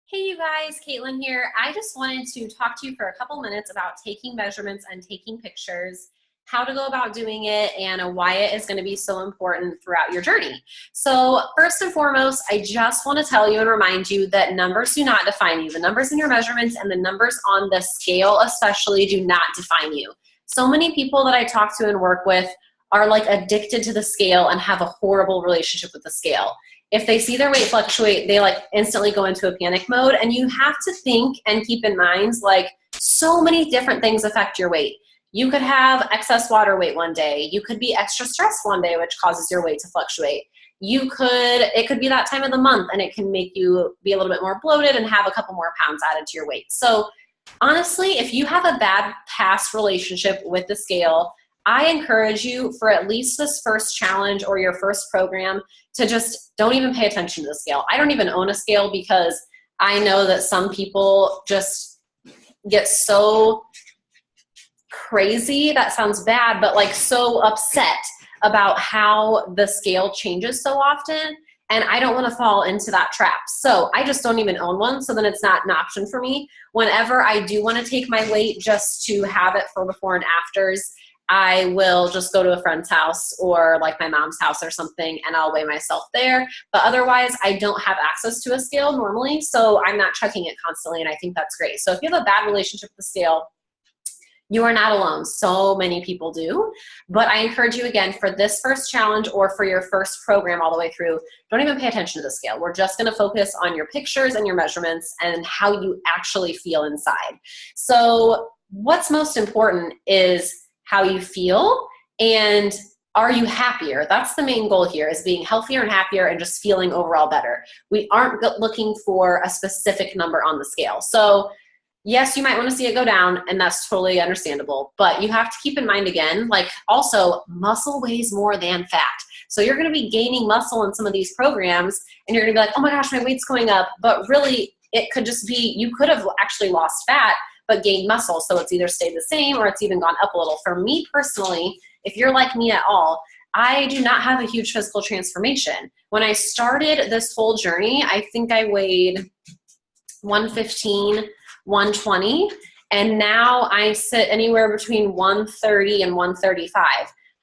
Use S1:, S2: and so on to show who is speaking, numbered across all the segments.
S1: Hey you guys, Caitlin here. I just wanted to talk to you for a couple minutes about taking measurements and taking pictures, how to go about doing it, and why it is going to be so important throughout your journey. So first and foremost, I just want to tell you and remind you that numbers do not define you. The numbers in your measurements and the numbers on the scale especially do not define you. So many people that I talk to and work with are like addicted to the scale and have a horrible relationship with the scale. If they see their weight fluctuate, they like instantly go into a panic mode. And you have to think and keep in mind, like, so many different things affect your weight. You could have excess water weight one day. You could be extra stressed one day, which causes your weight to fluctuate. It could be that time of the month and it can make you be a little bit more bloated and have a couple more pounds added to your weight. So honestly, if you have a bad past relationship with the scale, I encourage you for at least this first challenge or your first program to just don't even pay attention to the scale. I don't even own a scale because I know that some people just get so crazy, that sounds bad, but like so upset about how the scale changes so often. And I don't want to fall into that trap. So I just don't even own one. So then it's not an option for me. Whenever I do want to take my weight just to have it for before and afters, I will just go to a friend's house or like my mom's house or something and I'll weigh myself there. But otherwise, I don't have access to a scale normally, so I'm not checking it constantly, and I think that's great. So if you have a bad relationship with the scale, you are not alone. So many people do. But I encourage you again, for this first challenge or for your first program all the way through, don't even pay attention to the scale. We're just going to focus on your pictures and your measurements and how you actually feel inside. So what's most important is how you feel, and are you happier? That's the main goal here, is being healthier and happier and just feeling overall better. We aren't looking for a specific number on the scale. So yes, you might want to see it go down, and that's totally understandable, but you have to keep in mind again, like, also muscle weighs more than fat. So you're going to be gaining muscle in some of these programs and you're going to be like, oh my gosh, my weight's going up. But really it could just be, you could have actually lost fat but gained muscle. So it's either stayed the same or it's even gone up a little. For me personally, if you're like me at all, I do not have a huge physical transformation. When I started this whole journey, I think I weighed 115, 120, and now I sit anywhere between 130 and 135.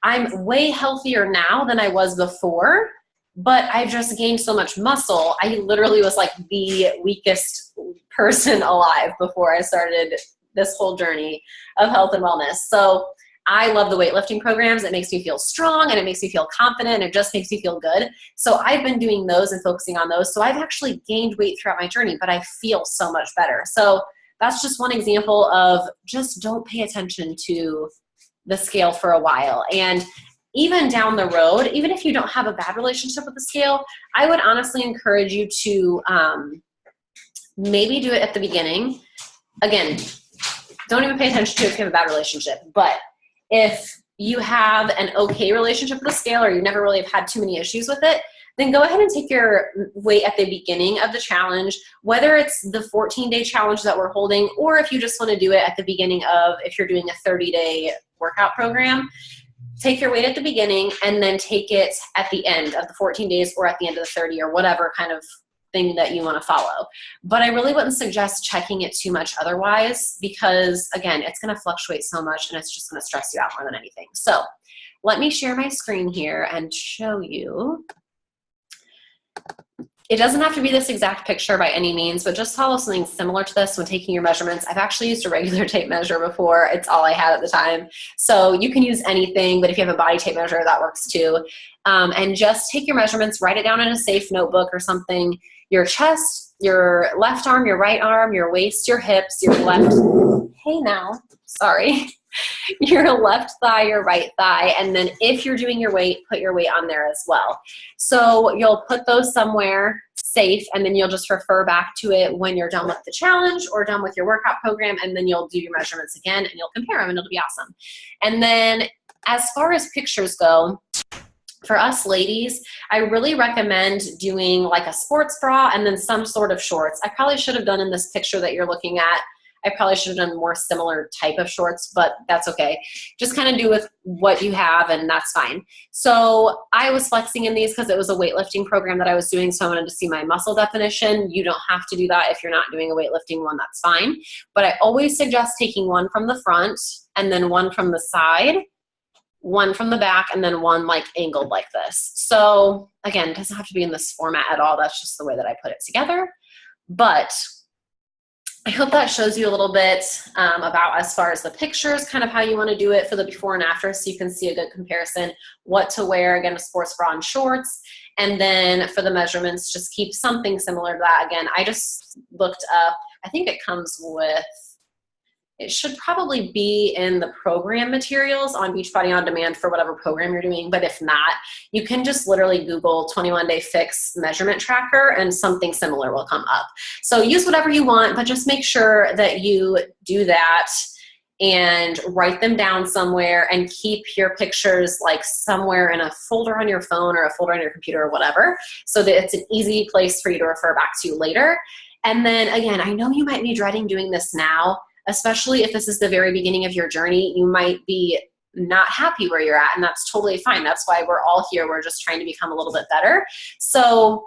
S1: I'm way healthier now than I was before, but I've just gained so much muscle. I literally was like the weakest person alive before I started this whole journey of health and wellness. So I love the weightlifting programs. It makes me feel strong and it makes me feel confident. It just makes me feel good. So I've been doing those and focusing on those. So I've actually gained weight throughout my journey, but I feel so much better. So that's just one example of just don't pay attention to the scale for a while. And even down the road, even if you don't have a bad relationship with the scale, I would honestly encourage you to maybe do it at the beginning. Again, don't even pay attention to it if you have a bad relationship. But if you have an okay relationship with the scale or you never really have had too many issues with it, then go ahead and take your weight at the beginning of the challenge, whether it's the 14-day challenge that we're holding, or if you just want to do it at the beginning of, if you're doing a 30-day workout program. Take your weight at the beginning and then take it at the end of the 14 days or at the end of the 30 or whatever kind of thing that you want to follow. But I really wouldn't suggest checking it too much otherwise, because again, it's going to fluctuate so much and it's just going to stress you out more than anything. So let me share my screen here and show you. It doesn't have to be this exact picture by any means, but just follow something similar to this when taking your measurements. I've actually used a regular tape measure before. It's all I had at the time. So you can use anything, but if you have a body tape measure, that works too. And just take your measurements, write it down in a safe notebook or something. Your chest, your left arm, your right arm, your waist, your hips, your left, hey now, sorry. Your left thigh, your right thigh, and then if you're doing your weight, put your weight on there as well. So you'll put those somewhere safe, and then you'll just refer back to it when you're done with the challenge or done with your workout program, and then you'll do your measurements again and you'll compare them and it'll be awesome. And then as far as pictures go, for us ladies, I really recommend doing like a sports bra and then some sort of shorts. I probably should have done in this picture that you're looking at, I probably should have done more similar type of shorts, but that's okay. Just kind of do with what you have, and that's fine. So I was flexing in these because it was a weightlifting program that I was doing, so I wanted to see my muscle definition. You don't have to do that if you're not doing a weightlifting one, that's fine. But I always suggest taking one from the front and then one from the side, one from the back, and then one like angled like this. So again, it doesn't have to be in this format at all. That's just the way that I put it together. But I hope that shows you a little bit about, as far as the pictures, kind of how you want to do it for the before and after, so you can see a good comparison, what to wear, again, a sports bra and shorts. And then for the measurements, just keep something similar to that. Again, I just looked up, I think it comes with, it should probably be in the program materials on Beachbody On Demand for whatever program you're doing. But if not, you can just literally Google 21 Day Fix measurement tracker and something similar will come up. So use whatever you want, but just make sure that you do that and write them down somewhere and keep your pictures like somewhere in a folder on your phone or a folder on your computer or whatever, so that it's an easy place for you to refer back to later. And then again, I know you might be dreading doing this now, especially if this is the very beginning of your journey. You might be not happy where you're at, and that's totally fine. That's why we're all here. We're just trying to become a little bit better. So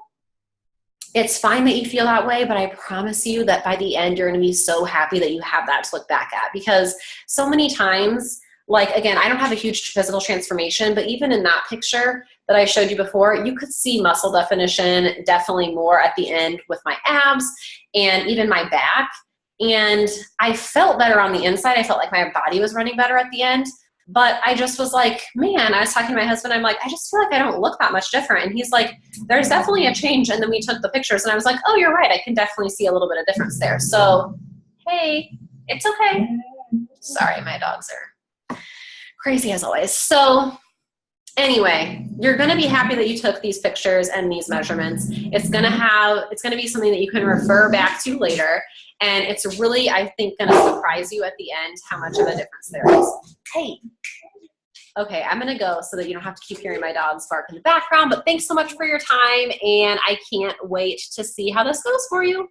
S1: it's fine that you feel that way, but I promise you that by the end, you're going to be so happy that you have that to look back at. Because so many times, like, again, I don't have a huge physical transformation, but even in that picture that I showed you before, you could see muscle definition definitely more at the end with my abs and even my back. And I felt better on the inside. I felt like my body was running better at the end. But I just was like, man, I was talking to my husband. I'm like, I just feel like I don't look that much different. And he's like, there's definitely a change. And then we took the pictures and I was like, oh, you're right. I can definitely see a little bit of difference there. So, hey, it's okay. Sorry, my dogs are crazy as always. So anyway, you're going to be happy that you took these pictures and these measurements. It's going to be something that you can refer back to later. And it's really, I think, going to surprise you at the end how much of a difference there is. Hey. Okay, I'm going to go so that you don't have to keep hearing my dogs bark in the background. But thanks so much for your time, and I can't wait to see how this goes for you.